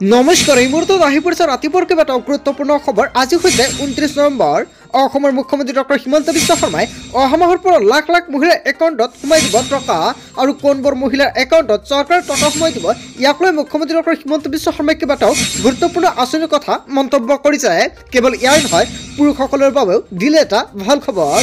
নমস্কাৰ এই মুহূৰ্তত আহি পৰিছে ৰাতিপুৱাৰ কেইবাটাও গুৰুত্বপূৰ্ণ খবৰ। আজি হৈছে 29 নৱেম্বৰ। অসমৰ মুখ্যমন্ত্ৰী ডক্টৰ হিমন্ত বিশ্ব শৰ্মাই অহা মাহৰ পৰা লাখ লাখ মহিলাৰ একাউণ্টত সোমাই দিব টকা আৰু কোনবোৰ মহিলাৰ একাউণ্টত চৰকাৰে টকা সোমাই দিব, ইয়াক লৈ মুখ্যমন্ত্ৰী ডক্টৰ হিমন্ত বিশ্ব শৰ্মাই কেইবাটাও গুৰুত্বপূৰ্ণ আঁচনিৰ কথা মন্তব্য কৰিছে। কেৱল ইয়াই নহয়, পুৰুষসকলৰ বাবেও দিলে এটা ভাল খবৰ।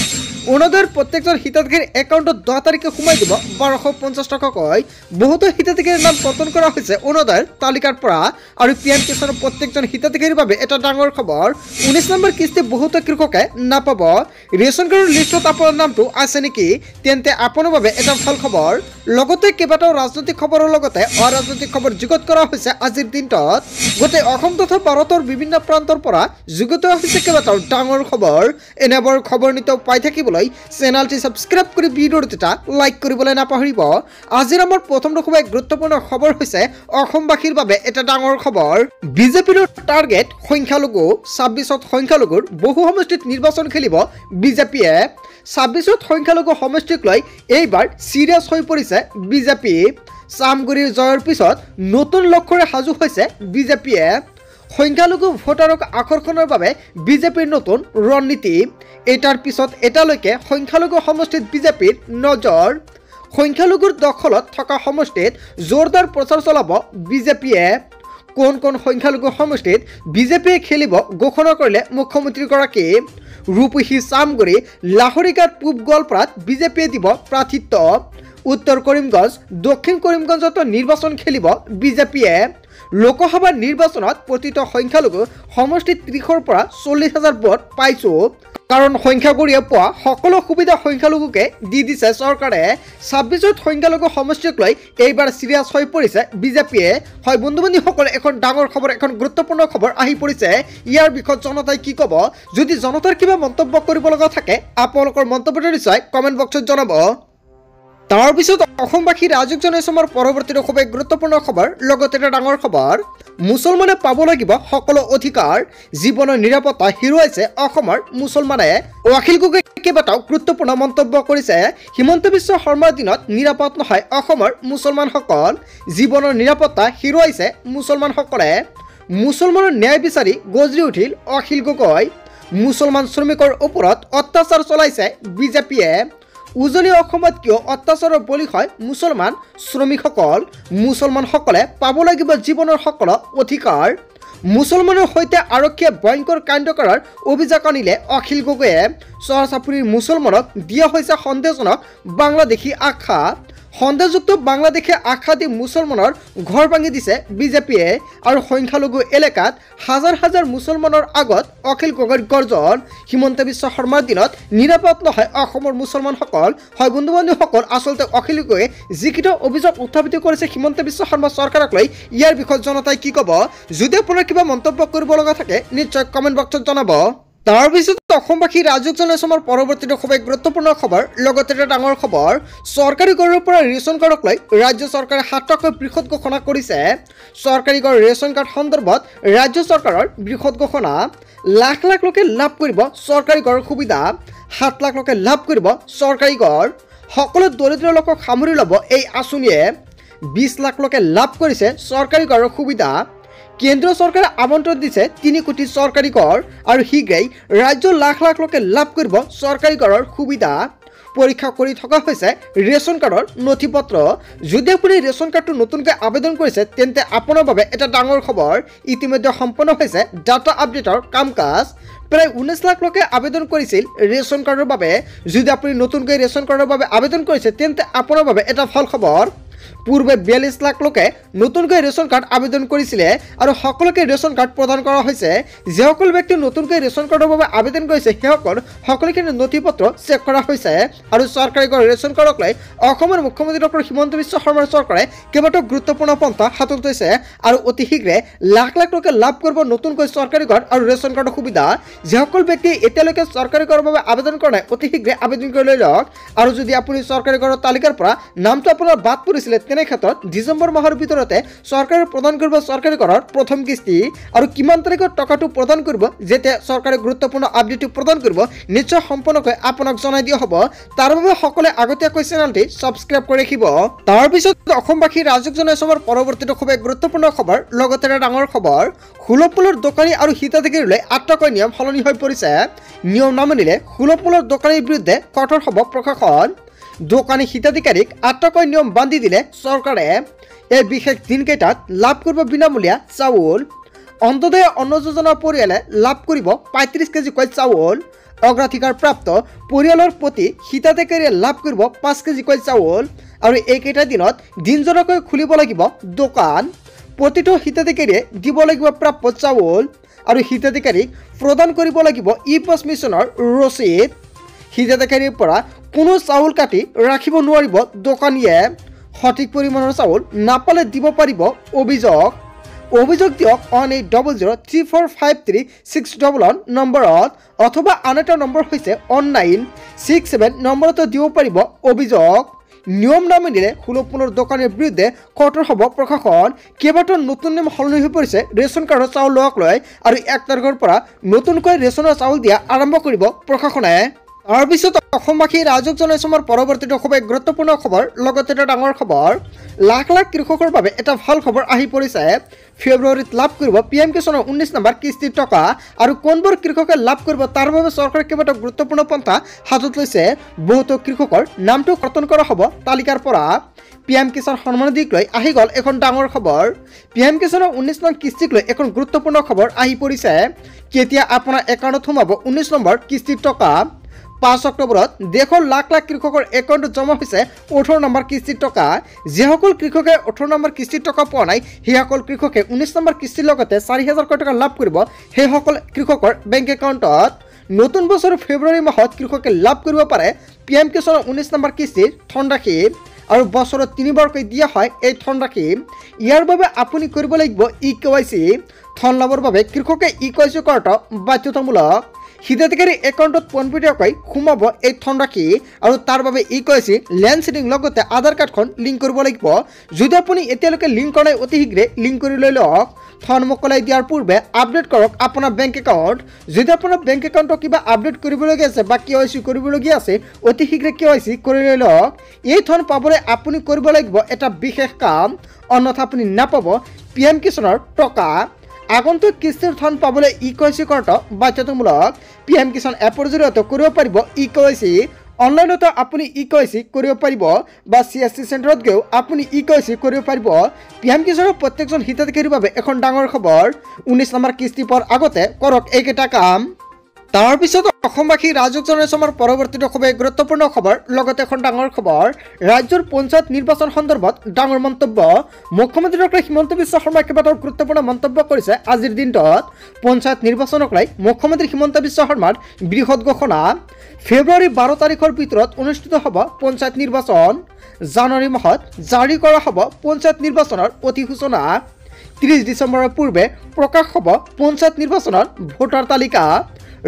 অৰুণোদয়ৰ প্ৰত্যেকজন হিতাধিকাৰীৰ একাউণ্টত 10 তাৰিখে সোমাই দিব 1250 টকাকৈ। বহুতো হিতাধিকাৰীৰ নাম কৰ্তন কৰা হৈছে অৰুণোদয়ৰ তালিকাৰ পৰা আৰু পিএম কিষাণৰ প্ৰত্যেকজন হিতাধিকাৰীৰ বাবে এটা ডাঙৰ খবৰ। 19 নম্বৰ কিস্তি বহুতো কৃষকে নাপাব। ৰেচন কাৰ্ডৰ লিষ্টত আপোনাৰ নামটো আছে নেকি? তেন্তে আপোনাৰ বাবে এটা ভাল খবৰ। লগতে কেইবাটাও ৰাজনৈতিক খবৰৰ লগতে অৰাজনৈতিক খবৰ যুগুত কৰা হৈছে আজিৰ দিনটোত। গোটেই অসম তথা ভাৰতৰ বিভিন্ন প্ৰান্তৰ পৰা যুগুত হৈছে কেইবাটাও ডাঙৰ খবৰ। এনেবোৰ খবৰ নিতৌ পাই থাকিবলৈ চেনেলটি সাবস্ক্ৰাইব কৰি ভিডিঅ'টো এটা লাইক কৰিবলৈ নাপাহৰিব। আজিৰ আমাৰ প্ৰথম খুবেই গুৰুত্বপূৰ্ণ খবৰ হৈছে অসমবাসীৰ বাবে এটা ডাঙৰ খবৰ। বিজেপিৰ টাৰ্গেট সংখ্যালঘু। 26ত সংখ্যালঘুৰ বহু সমষ্টিত নিৰ্বাচন খেলিব বিজেপিয়ে। 26ত সংখ্যালঘু সমষ্টিক লৈ এইবাৰ সিৰিয়াছ হৈ পৰিছে বিজেপি। চামগুৰিৰ জয়ৰ পিছত নতুন লক্ষ্যৰে সাজু হৈছে বিজেপিয়ে। সংখ্যালঘু ভোটাৰক আকৰ্ষণৰ বাবে বিজেপিৰ নতুন ৰণনীতি। এটাৰ পিছত এটালৈকে সংখ্যালঘু সমষ্টিত বিজেপিৰ নজৰ। সংখ্যালঘুৰ দখলত থকা সমষ্টিত জোৰদাৰ প্ৰচাৰ চলাব বিজেপিয়ে। কোন কোন সংখ্যালঘু সমষ্টিত বিজেপিয়ে খেলিব ঘোষণা কৰিলে মুখ্যমন্ত্ৰীগৰাকী। ৰূপহী, চামগুৰি, লাহৰিঘাট, পূব গোৱালপাৰাত বিজেপিয়ে দিব প্ৰাৰ্থিত্ব। উত্তৰ কৰিমগঞ্জ, দক্ষিণ কৰিমগঞ্জতো নিৰ্বাচন খেলিব বিজেপিয়ে। লোকসভা নিৰ্বাচনত প্ৰতিটো সংখ্যালঘু সমষ্টিত 30ৰ পৰা 40,000 ভোট পাইছো, কাৰণ সংখ্যাগুৰিয়ে পোৱা সকলো সুবিধা সংখ্যালঘুকে দি দিছে চৰকাৰে। 26ত সংখ্যালঘু সমষ্টিক লৈ এইবাৰ চিৰিয়াছ হৈ পৰিছে বিজেপিয়ে। হয় বন্ধু বান্ধৱীসকল, এখন ডাঙৰ খবৰ, এখন গুৰুত্বপূৰ্ণ খবৰ আহি পৰিছে। ইয়াৰ বিষয়ত জনতাই কি ক'ব? যদি জনতাৰ কিবা মন্তব্য কৰিব লগা থাকে আপোনালোকৰ মন্তব্যটো নিশ্চয় কমেণ্ট বক্সত জনাব। তাৰ পিছত অসমবাসী ৰাজক জনাইছে আমাৰ পৰৱৰ্তী খুবেই গুৰুত্বপূৰ্ণ খবৰ, লগতে এটা ডাঙৰ খবৰ। মুছলমানে পাব লাগিব সকলো অধিকাৰ। জীৱনৰ নিৰাপত্তা হেৰুৱাইছে অসমৰ মুছলমানে। অখিল গগৈয়ে কেইবাটাও গুৰুত্বপূৰ্ণ মন্তব্য কৰিছে। হিমন্ত বিশ্ব শৰ্মাৰ দিনত নিৰাপদ নহয় অসমৰ মুছলমানসকল। জীৱনৰ নিৰাপত্তা হেৰুৱাইছে মুছলমানসকলে। মুছলমানৰ ন্যায় বিচাৰি গজৰি উঠিল অখিল গগৈ। মুছলমান শ্ৰমিকৰ ওপৰত অত্যাচাৰ চলাইছে বিজেপিয়ে। উজনি অসমত কিয় অত্যাচাৰৰ বলি হয় মুছলমান শ্ৰমিকসকল? মুছলমানসকলে পাব লাগিব জীৱনৰ সকলো অধিকাৰ। মুছলমানৰ সৈতে আৰক্ষীয়ে ভয়ংকৰ কাণ্ড কৰাৰ অভিযোগ আনিলে অখিল গগৈয়ে। চৰচাপুৰীৰ মুছলমানক দিয়া হৈছে সন্দেহজনক বাংলাদেশী আখ্যা। সন্দেহযুক্ত বাংলাদেশী আখ্যা দি মুছলমানৰ ঘৰ ভাঙি দিছে বিজেপিয়ে। আৰু সংখ্যালঘু এলেকাত হাজাৰ হাজাৰ মুছলমানৰ আগত অখিল গগৈৰ গৰ্জন। হিমন্ত বিশ্ব শৰ্মাৰ দিনত নিৰাপদ নহয় অসমৰ মুছলমানসকল। হয় বন্ধু বান্ধৱীসকল, আচলতে অখিল গগৈয়ে যিকেইটা অভিযোগ উত্থাপিত কৰিছে হিমন্ত বিশ্ব শৰ্মা চৰকাৰক লৈ, ইয়াৰ বিষয়ত জনতাই কি ক'ব? যদি আপোনাৰ কিবা মন্তব্য কৰিব লগা থাকে নিশ্চয় কমেণ্ট বক্সত জনাব। তাৰপিছত অসমবাসী ৰাজক জনাইছে আমাৰ পৰৱৰ্তী খুবেই গুৰুত্বপূৰ্ণ খবৰ, লগতে এটা ডাঙৰ খবৰ। চৰকাৰী ঘৰৰ পৰা ৰেচন কাৰ্ডক লৈ ৰাজ্য চৰকাৰে 7 টকা বৃহৎ ঘোষণা কৰিছে। চৰকাৰী ঘৰ ৰেচন কাৰ্ড সন্দৰ্ভত ৰাজ্য চৰকাৰৰ বৃহৎ ঘোষণা। লাখ লাখ লোকে লাভ কৰিব চৰকাৰী ঘৰৰ সুবিধা। 7 লাখ লোকে লাভ কৰিব চৰকাৰী ঘৰ। সকলো দৰিদ্ৰ লোকক সামৰি ল'ব এই আঁচনিয়ে। 20 লাখ লোকে লাভ কৰিছে চৰকাৰী ঘৰৰ সুবিধা। কেন্দ্ৰীয় চৰকাৰে আবণ্টন দিছে 3 কোটি চৰকাৰী ঘৰ আৰু শীঘ্ৰেই ৰাজ্যৰ লাখ লাখ লোকে লাভ কৰিব চৰকাৰী ঘৰৰ সুবিধা। পৰীক্ষা কৰি থকা হৈছে ৰেচন কাৰ্ডৰ নথি পত্ৰ। যদি আপুনি ৰেচন কাৰ্ডটো নতুনকৈ আবেদন কৰিছে তেন্তে আপোনাৰ বাবে এটা ডাঙৰ খবৰ। ইতিমধ্যে সম্পন্ন হৈছে ডাটা আপডেটৰ কাম কাজ। প্ৰায় 19 লাখ লোকে আবেদন কৰিছিল ৰেচন কাৰ্ডৰ বাবে। যদি আপুনি নতুনকৈ ৰেচন কাৰ্ডৰ বাবে আবেদন কৰিছে তেন্তে আপোনাৰ বাবে এটা ভাল খবৰ। পূৰ্বে 42 লাখ লোকে নতুনকৈ ৰেচন কাৰ্ড আবেদন কৰিছিলে আৰু সকলোকে ৰেচন কাৰ্ড প্ৰদান কৰা হৈছে। যিসকল ব্যক্তি নতুনকৈ ৰেচন কাৰ্ডৰ বাবে আবেদন কৰিছে সেইসকল সকলোখিনি নথি পত্ৰ চেক কৰা হৈছে। আৰু চৰকাৰী ঘৰ ৰেচন কাৰ্ডক লৈ অসমৰ মুখ্যমন্ত্ৰী ডক্টৰ হিমন্ত বিশ্ব শৰ্মাৰ চৰকাৰে কেইবাটাও গুৰুত্বপূৰ্ণ পন্থা হাতত লৈছে আৰু অতি শীঘ্ৰে লাখ লাখ লোকে লাভ কৰিব নতুনকৈ চৰকাৰী ঘৰ আৰু ৰেচন কাৰ্ডৰ সুবিধা। যিসকল ব্যক্তিয়ে এতিয়ালৈকে চৰকাৰী ঘৰৰ বাবে আবেদন কৰা নাই অতি শীঘ্ৰে আবেদন কৰি লৈ লওক। আৰু যদি আপুনি চৰকাৰী ঘৰৰ তালিকাৰ পৰা নামটো আপোনাৰ বাদ পৰিছিলে তেনে ক্ষেত্ৰত ডিচেম্বৰ মাহৰ ভিতৰতে চৰকাৰে প্ৰদান কৰিব চৰকাৰী কৰৰ প্ৰথম কিস্তি আৰু কিমান তাৰিখত টকাটো প্ৰদান কৰিব যেতিয়া চৰকাৰে গুৰুত্বপূৰ্ণ আপডেটটো প্ৰদান কৰিব নিশ্চয় সম্পূৰ্ণকৈ আপোনাক জনাই দিয়া হ'ব। তাৰ বাবে সকলোৱে আগতীয়াকৈ চেনেলটি সাবস্ক্ৰাইব কৰি ৰাখিব। তাৰ পিছত অসমবাসী ৰাজকজনে চবৰ পৰৱৰ্তীটো খুব গুৰুত্বপূৰ্ণ খবৰ লগতে ডাঙৰ খবৰ হুলপলৰ দোকানী আৰু হিতাধিকাৰীলৈ 8টাকৈ নিয়ম সলনি হৈ পৰিছে। নিয়ম নামানিলে হুলপলৰ দোকানীৰ বিৰুদ্ধে কঠোৰ হ'ব প্ৰশাসন। দোকানী হিতাধিকাৰীক 8টাকৈ নিয়ম বান্ধি দিলে চৰকাৰে। এই বিশেষ দিনকেইটাত লাভ কৰিব বিনামূলীয়া চাউল। অন্তদয় অন্ন যোজনা পৰিয়ালে লাভ কৰিব 35 কেজিকৈ চাউল। অগ্ৰাধিকাৰপ্ৰাপ্ত পৰিয়ালৰ প্ৰতি হিতাধিকাৰীয়ে লাভ কৰিব 5 কেজিকৈ চাউল। আৰু এইকেইটা দিনত দিনজোৰাকৈ খুলিব লাগিব দোকান। প্ৰতিটো হিতাধিকাৰীয়ে দিব লাগিব প্ৰাপ্য চাউল আৰু হিতাধিকাৰীক প্ৰদান কৰিব লাগিব ই-পাছ মিছনৰ ৰচিদ। হিতাধিকাৰীৰ পৰা কোনো চাউল কাটি ৰাখিব নোৱাৰিব দোকানীয়ে। সঠিক পৰিমাণৰ চাউল নাপালে দিব পাৰিব অভিযোগ। অভিযোগ দিয়ক 1800345361 নম্বৰত অথবা আন এটা নম্বৰ হৈছে 1967 নম্বৰতো দিব পাৰিব অভিযোগ। নিয়ম নামানিলে হুলপলৰ দোকানীৰ বিৰুদ্ধে কঠোৰ হ'ব প্ৰশাসন। কেইবাটাও নতুন নিয়ম সলনি হৈ পৰিছে ৰেচন কাৰ্ডৰ চাউল লোৱাক লৈ আৰু 1 তাৰিখৰ পৰা নতুনকৈ ৰেচনৰ চাউল দিয়া আৰম্ভ কৰিব প্ৰশাসনে। তাৰপিছত অসমবাসী ৰাজকজনে চমৰ পৰৱৰ্তীটো খুব গুৰুত্বপূৰ্ণ খবৰ লগতে ডাঙৰ খবৰ লাখ লাখ কৃষকৰ বাবে এটা ভাল খবৰ আহি পৰিছে। ফেব্ৰুৱাৰীত লাভ কৰিব PM কিষাণৰ 19 নম্বৰ কিস্তিৰ টকা আৰু কোনবোৰ কৃষকে লাভ কৰিব তাৰ বাবে চৰকাৰে কেইবাটাও গুৰুত্বপূৰ্ণ পন্থা হাতত লৈছে। বহুতো কৃষকৰ নামটো কৰ্তন কৰা হ'ব তালিকাৰ পৰা। PM কিষাণ সন্মান দিক লৈ আহি গ'ল এখন ডাঙৰ খবৰ। PM কিষাণৰ 19 নং কিস্তিক লৈ এখন গুৰুত্বপূৰ্ণ খবৰ আহি পৰিছে। কেতিয়া আপোনাৰ একাউণ্টত সোমাব 19 নম্বৰ কিস্তিৰ টকা। 5 অক্টোবৰত দেশৰ লাখ লাখ কৃষকৰ একাউণ্টত জমা হৈছে 18 নম্বৰ কিস্তিৰ টকা। যিসকল কৃষকে 18 নম্বৰ কিস্তিৰ টকা পোৱা নাই সেইসকল কৃষকে 19 নম্বৰ কিস্তিৰ লগতে 4000 টকা লাভ কৰিব সেইসকল কৃষকৰ বেংক একাউণ্টত। নতুন বছৰ ফেব্ৰুৱাৰী মাহত কৃষকে লাভ কৰিব পাৰে PM কিষাণৰ 19 নম্বৰ কিস্তিৰ ধনৰাশি আৰু বছৰত 3বাৰকৈ দিয়া হয় এই ধনৰাশি। ইয়াৰ বাবে আপুনি কৰিব লাগিব EKYC। ধন লাভৰ বাবে কৃষকে EKYC কৰাটো বাধ্যতামূলক। হিতাধিকাৰী একাউণ্টত পোনপটীয়াকৈ সোমাব এই ধনৰাশি আৰু তাৰ বাবে EKYC লেণ্ড চিডিং লগতে আধাৰ কাৰ্ডখন লিংক কৰিব লাগিব। যদি আপুনি এতিয়ালৈকে লিংক কৰা নাই অতি শীঘ্ৰে লিংক কৰি লৈ লওক। ধন মোকলাই দিয়াৰ পূৰ্বে আপডেট কৰক আপোনাৰ বেংক একাউণ্ট। যদি আপোনাৰ বেংক একাউণ্টত কিবা আপডেট কৰিবলগীয়া আছে বা KYC কৰিবলগীয়া আছে অতি শীঘ্ৰে KYC কৰি লৈ লওক। এই ধন পাবলৈ আপুনি কৰিব লাগিব এটা বিশেষ কাম, অন্যথা আপুনি নাপাব PM কিষাণৰ টকা। আগন্তুক কিস্তিৰ ধন পাবলৈ EKYC কৰাটো বাধ্যতামূলক। PM কিষাণ এপৰ জৰিয়তে কৰিব পাৰিব EKYC। অনলাইনতো আপুনি EKYC কৰিব পাৰিব বা CSC চেণ্টাৰত গৈও আপুনি EKYC কৰিব পাৰিব। PM কিষাণৰ প্ৰত্যেকজন হিতাধিকাৰীৰ বাবে এখন ডাঙৰ খবৰ। 19 নম্বৰ কিস্তি পোৱাৰ আগতে কৰক এইকেইটা কাম। তাৰপিছত অসমবাসী ৰাজকজনে চমৰ পৰৱৰ্তীটো খুব গুৰুত্বপূৰ্ণ খবৰ লগতে এখন ডাঙৰ খবৰ ৰাজ্যৰ পঞ্চায়ত নিৰ্বাচন সন্দৰ্ভত ডাঙৰ মন্তব্য। মুখ্যমন্ত্ৰী ডক্টৰ হিমন্ত বিশ্ব শৰ্মাই কেইবাটাও গুৰুত্বপূৰ্ণ মন্তব্য কৰিছে আজিৰ দিনটোত। পঞ্চায়ত নিৰ্বাচনক লৈ মুখ্যমন্ত্ৰী হিমন্ত বিশ্ব শৰ্মাৰ বৃহৎ ঘোষণা। ফেব্ৰুৱাৰী 12 তাৰিখৰ ভিতৰত অনুষ্ঠিত হ'ব পঞ্চায়ত নিৰ্বাচন। জানুৱাৰী মাহত জাৰি কৰা হ'ব পঞ্চায়ত নিৰ্বাচনৰ অধিসূচনা। 30 ডিচেম্বৰৰ পূৰ্বে প্ৰকাশ হ'ব পঞ্চায়ত নিৰ্বাচনৰ ভোটাৰ তালিকা।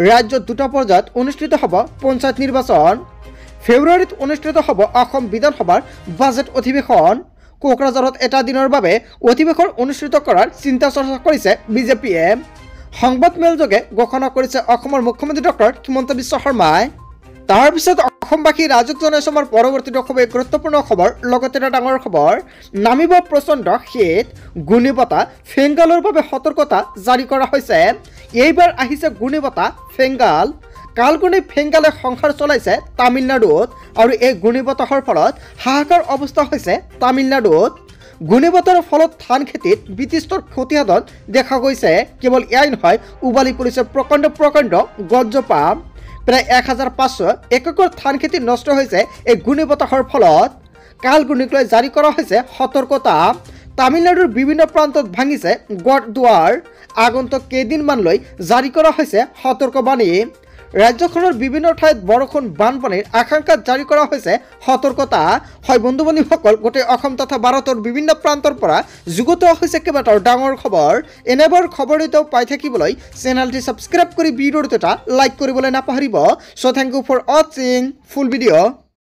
ৰাজ্যত 2টা পৰ্যায়ত অনুষ্ঠিত হ'ব পঞ্চায়ত নিৰ্বাচন। ফেব্ৰুৱাৰীত অনুষ্ঠিত হ'ব অসম বিধানসভাৰ বাজেট অধিৱেশন। কোকৰাঝাৰত এটা দিনৰ বাবে অধিৱেশন অনুষ্ঠিত কৰাৰ চিন্তা চৰ্চা কৰিছে বিজেপিয়ে। সংবাদমেলযোগে ঘোষণা কৰিছে অসমৰ মুখ্যমন্ত্ৰী ডক্টৰ হিমন্ত বিশ্ব শৰ্মাই। তাৰপিছত অসমবাসী ৰাজকজনে চমৰ পৰৱৰ্তীটো খুব গুৰুত্বপূৰ্ণ খবৰ লগতে ডাঙৰ খবৰ নামিব প্ৰচণ্ড শীত। ঘূৰ্ণীবতাহ ফেংগালৰ বাবে সতৰ্কতা জাৰি কৰা হৈছে। এইবাৰ আহিছে ঘূৰ্ণীবতাহ ফেংগাল। কালগুনি ফেংগালে সংসাৰ চলাইছে তামিলনাডুত আৰু এই ঘূৰ্ণীবতাহৰ ফলত হাহাকাৰ অৱস্থা হৈছে তামিলনাডুত। ঘূৰ্ণীবতাহৰ ফলত ধান খেতিত বিস্তৃত ক্ষতিসাধন দেখা গৈছে। কেৱল এয়াই নহয়, উবালি পৰিছে প্ৰকাণ্ড বজ্ৰপাত। প্ৰায় 1500 একৰ ধান খেতি নষ্ট হৈছে এই ঘূৰ্ণীবতাহৰ ফলত। কালগুনিক লৈ জাৰি কৰা হৈছে সতৰ্কতা। তামিলনাডুৰ বিভিন্ন প্ৰান্তত ভাঙিছে গড় দুৱাৰ। আগন্তুক কেইদিনমানলৈ জাৰি কৰা হৈছে সতৰ্কবাণী। ৰাজ্যখনৰ বিভিন্ন ঠাইত বৰষুণ বানপানীৰ আশংকাত জাৰি কৰা হৈছে সতৰ্কতা। হয় বন্ধু বান্ধৱীসকল, গোটেই অসম তথা ভাৰতৰ বিভিন্ন প্ৰান্তৰ পৰা যুগুত হৈছে কেইবাটাও ডাঙৰ খবৰ। এনেবোৰ খবৰ এতিয়াও পাই থাকিবলৈ চেনেলটি ছাবস্ক্ৰাইব কৰি ভিডিঅ'টো এটা লাইক কৰিবলৈ নাপাহৰিব। চ' থেংক ইউ ফৰ ৱাচিং ফুল ভিডিঅ'।